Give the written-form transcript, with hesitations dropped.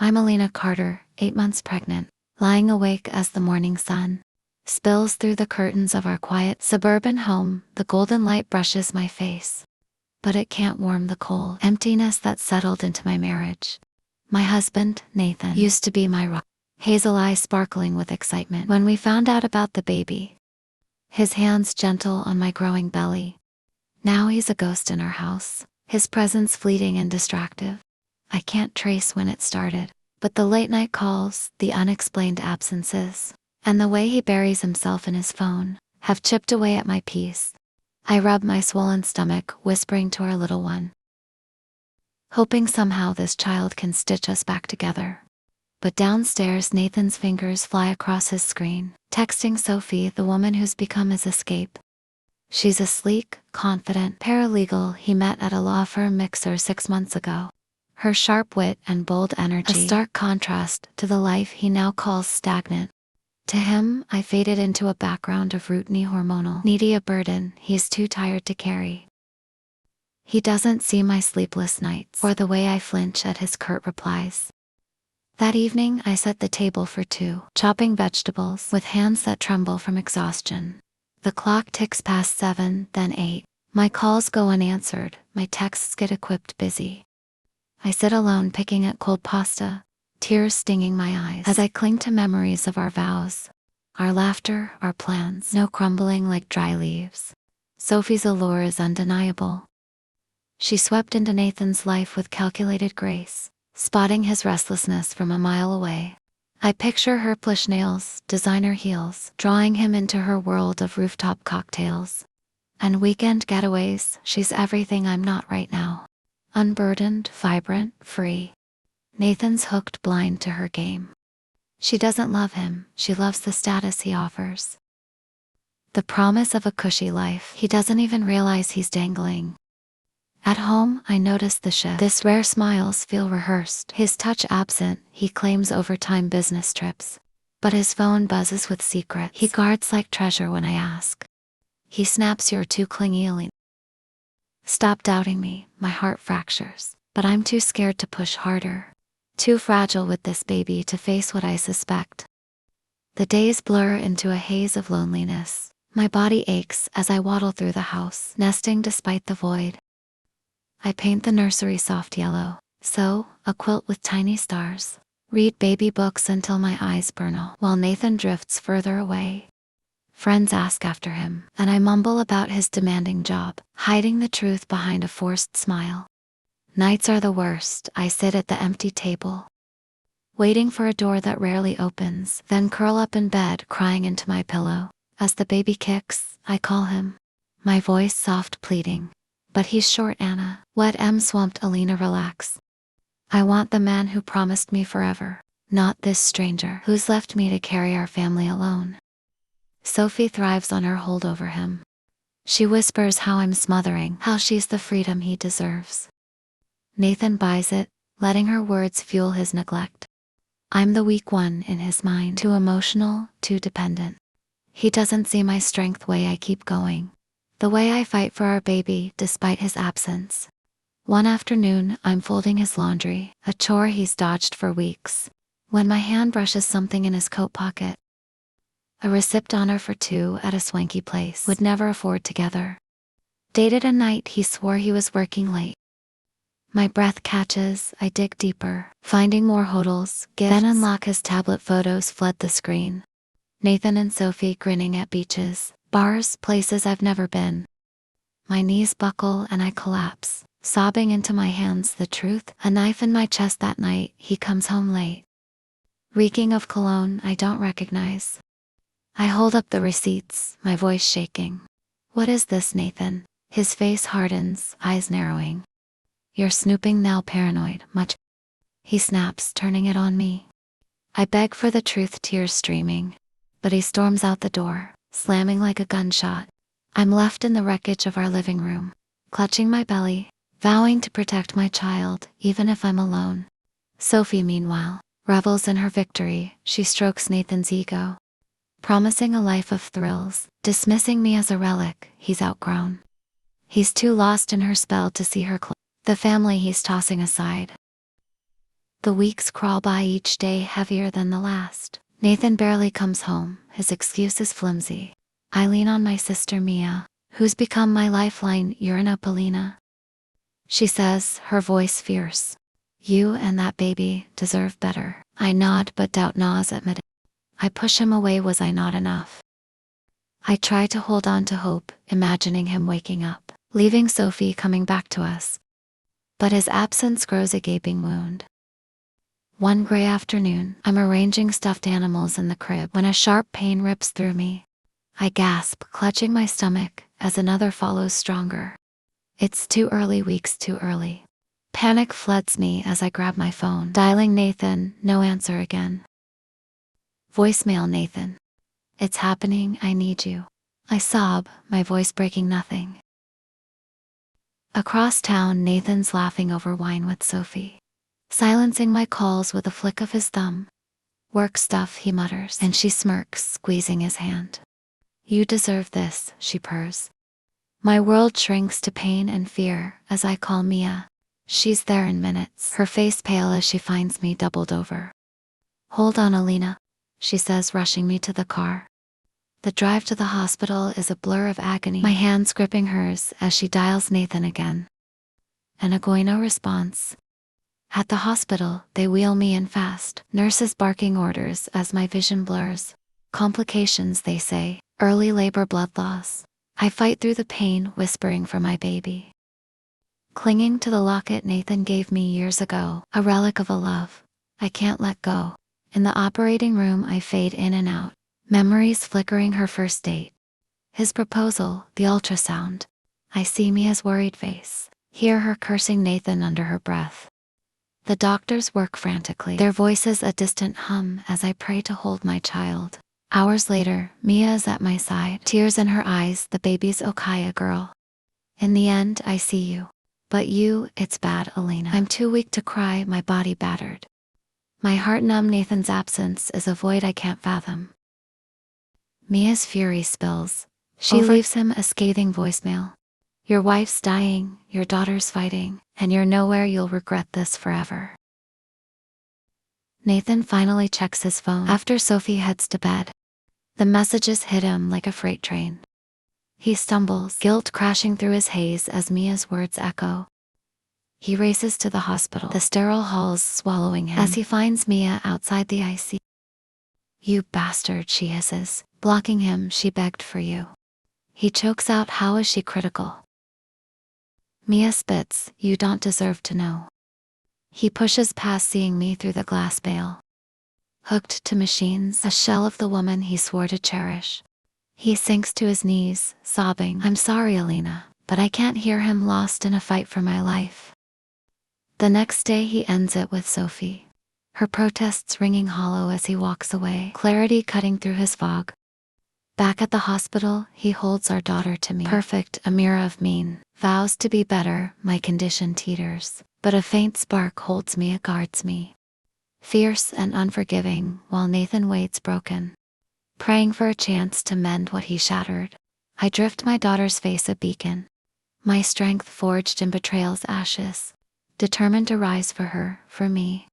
I'm Alina Carter, 8 months pregnant, lying awake as the morning sun spills through the curtains of our quiet suburban home. The golden light brushes my face, but it can't warm the cold emptiness that settled into my marriage. My husband, Nathan, used to be my rock, hazel eyes sparkling with excitement when we found out about the baby, his hands gentle on my growing belly. Now he's a ghost in our house, his presence fleeting and distractive. I can't trace when it started, but the late night calls, the unexplained absences, and the way he buries himself in his phone have chipped away at my peace. I rub my swollen stomach, whispering to our little one, hoping somehow this child can stitch us back together. But downstairs, Nathan's fingers fly across his screen, texting Sophie, the woman who's become his escape. She's a sleek, confident paralegal he met at a law firm mixer 6 months ago. Her sharp wit and bold energy, a stark contrast to the life he now calls stagnant. To him, I faded into a background of routine hormonal, needy, a burden he's too tired to carry. He doesn't see my sleepless nights or the way I flinch at his curt replies. That evening, I set the table for two, chopping vegetables with hands that tremble from exhaustion. The clock ticks past 7, then 8. My calls go unanswered, my texts get equipped busy. I sit alone picking at cold pasta, tears stinging my eyes as I cling to memories of our vows, our laughter, our plans, no crumbling like dry leaves. Sophie's allure is undeniable. She swept into Nathan's life with calculated grace, spotting his restlessness from a mile away. I picture her plush nails, designer heels, drawing him into her world of rooftop cocktails and weekend getaways. She's everything I'm not right now. Unburdened, vibrant, free. Nathan's hooked, blind to her game. She doesn't love him, she loves the status he offers. The promise of a cushy life he doesn't even realize he's dangling. At home, I notice the shift. His rare smiles feel rehearsed, his touch absent. He claims overtime business trips, but his phone buzzes with secrets he guards like treasure when I ask. He snaps, "You're too clingy, Alina. Stop doubting me." My heart fractures, but I'm too scared to push harder. Too fragile with this baby to face what I suspect. The days blur into a haze of loneliness. My body aches as I waddle through the house, nesting despite the void. I paint the nursery soft yellow, sew a quilt with tiny stars, read baby books until my eyes burn out, while Nathan drifts further away. Friends ask after him, and I mumble about his demanding job, hiding the truth behind a forced smile. Nights are the worst. I sit at the empty table, waiting for a door that rarely opens, then curl up in bed crying into my pillow. As the baby kicks, I call him, my voice soft pleading. But he's short, Anna. Wet M swamped, Alina, relax. I want the man who promised me forever, not this stranger who's left me to carry our family alone. Sophie thrives on her hold over him. She whispers how I'm smothering, how she's the freedom he deserves. Nathan buys it, letting her words fuel his neglect. I'm the weak one in his mind, too emotional, too dependent. He doesn't see my strength, way I keep going, the way I fight for our baby despite his absence. One afternoon, I'm folding his laundry, a chore he's dodged for weeks, when my hand brushes something in his coat pocket. A receipt honor for two at a swanky place we'd never afford together. Dated a night he swore he was working late. My breath catches, I dig deeper, finding more hotels, gifts, then unlock his tablet. Photos flood the screen. Nathan and Sophie grinning at beaches, bars, places I've never been. My knees buckle and I collapse, sobbing into my hands the truth, a knife in my chest. That night, he comes home late, reeking of cologne I don't recognize. I hold up the receipts, my voice shaking. What is this, Nathan? His face hardens, eyes narrowing. You're snooping now, paranoid, much. He snaps, turning it on me. I beg for the truth, tears streaming. But he storms out the door, slamming like a gunshot. I'm left in the wreckage of our living room, clutching my belly, vowing to protect my child, even if I'm alone. Sophie, meanwhile, revels in her victory. She strokes Nathan's ego, promising a life of thrills, dismissing me as a relic he's outgrown. He's too lost in her spell to see her the family he's tossing aside. The weeks crawl by, each day heavier than the last. Nathan barely comes home, his excuse is flimsy. I lean on my sister Mia, who's become my lifeline. "You're in up, Alina," she says, her voice fierce. "You and that baby deserve better." I nod but doubt Nas admitted. I push him away. Was I not enough? I try to hold on to hope, imagining him waking up, leaving Sophie, coming back to us. But his absence grows a gaping wound. One gray afternoon, I'm arranging stuffed animals in the crib when a sharp pain rips through me. I gasp, clutching my stomach, as another follows stronger. It's too early, weeks too early. Panic floods me as I grab my phone, dialing Nathan. No answer again. Voicemail: "Nathan, it's happening, I need you." I sob, my voice breaking nothing. Across town, Nathan's laughing over wine with Sophie, silencing my calls with a flick of his thumb. "Work stuff," he mutters, and she smirks, squeezing his hand. "You deserve this," she purrs. My world shrinks to pain and fear as I call Mia. She's there in minutes, her face pale as she finds me doubled over. "Hold on, Alina," she says, rushing me to the car. The drive to the hospital is a blur of agony, my hands gripping hers as she dials Nathan again. An agoino response. At the hospital, they wheel me in fast, nurses barking orders as my vision blurs. "Complications," they say, "early labor, blood loss." I fight through the pain, whispering for my baby. Clinging to the locket Nathan gave me years ago, a relic of a love I can't let go. In the operating room, I fade in and out, memories flickering: her first date, his proposal, the ultrasound. I see Mia's worried face, hear her cursing Nathan under her breath. The doctors work frantically, their voices a distant hum as I pray to hold my child. Hours later, Mia is at my side, tears in her eyes, the baby's Okaya girl. "In the end, I see you. But you, it's bad, Alina." I'm too weak to cry, my body battered. My heart numb. Nathan's absence is a void I can't fathom. Mia's fury spills. She leaves him a scathing voicemail. "Your wife's dying, your daughter's fighting, and you're nowhere. You'll regret this forever." Nathan finally checks his phone after Sophie heads to bed. The messages hit him like a freight train. He stumbles, guilt crashing through his haze as Mia's words echo. He races to the hospital, the sterile halls swallowing him as he finds Mia outside the IC. "You bastard," she hisses, blocking him. "She begged for you." He chokes out, "How is she critical?" Mia spits, "You don't deserve to know." He pushes past, seeing me through the glass veil. Hooked to machines, a shell of the woman he swore to cherish. He sinks to his knees, sobbing, "I'm sorry, Alina," but I can't hear him, lost in a fight for my life. The next day he ends it with Sophie, her protests ringing hollow as he walks away, clarity cutting through his fog. Back at the hospital, he holds our daughter to me, perfect, a mirror of mean, vows to be better. My condition teeters, but a faint spark holds me, it guards me. Fierce and unforgiving, while Nathan waits broken, praying for a chance to mend what he shattered. I drift, my daughter's face a beacon, my strength forged in betrayal's ashes, determined to rise for her, for me.